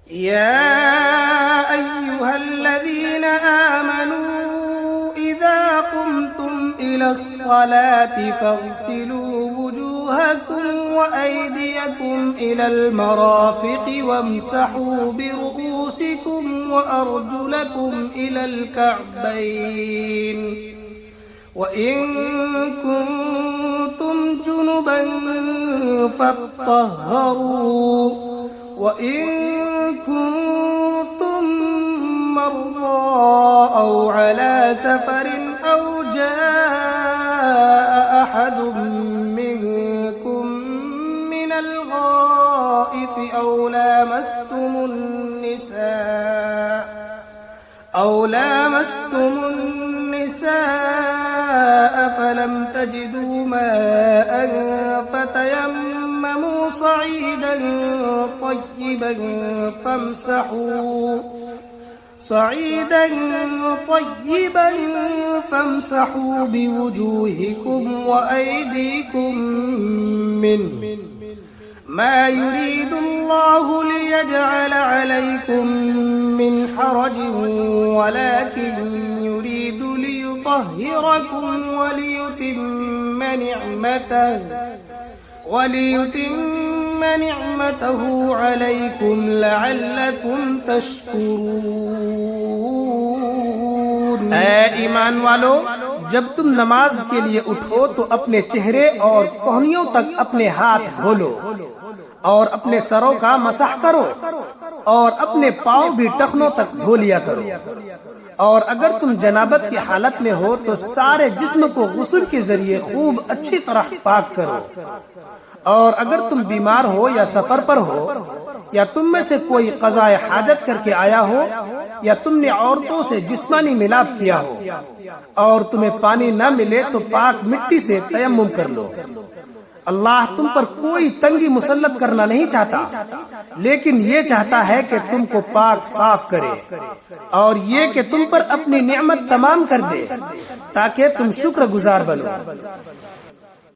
या अय्युहल्लज़ीन आमनू इज़ा कुमतुम इलस्सलाति फग़सिलू वुजूहकुम व अयदियकुम इलल मराफ़िक़ि वम्सहू बिरुऊसिकुम व अर्जुलकुम इलल कअबैन व इन कुंतुम जुनुबन फत्तहरू व इन कुंतुम मर्दा औ अला सफरिन औ जाअ अहदुम मिनकुम मिनल गाइति औ लामस्तुमुन निसाء फलम तजिदू माअन فتيمموا صعيدا طيبا فامسحوا بوجوهكم وأيديكم منه ما يريد الله ليجعل عليكم من حرج ولكن يريد ليطهركم وليتم نعمته عليكم لعلكم तशकुरून। ऐ ईमान वालो, जब तुम नमाज के लिए उठो तो अपने चेहरे और कोहनियों तक अपने हाथ धो लो और अपने सरों का मसाह करो और अपने पाँव भी टखनों तक धो लिया करो। और अगर तुम जनाबत की हालत में हो तो सारे जिस्म को गुस्ल के जरिए खूब अच्छी तरह पाक करो। और अगर तुम बीमार हो या सफर पर हो या तुम में से कोई क़ज़ाए हाजत करके आया हो या तुमने औरतों से जिस्मानी मिलाप किया हो और तुम्हें पानी न मिले तो पाक मिट्टी से तयम्मुम कर लो। अल्लाह तुम पर कोई तंगी मुसल्लत करना नहीं चाहता, लेकिन ये चाहता है कि तुमको पाक साफ करे और ये कि तुम पर अपनी नेमत तमाम कर दे ताकि तुम शुक्रगुजार बनो।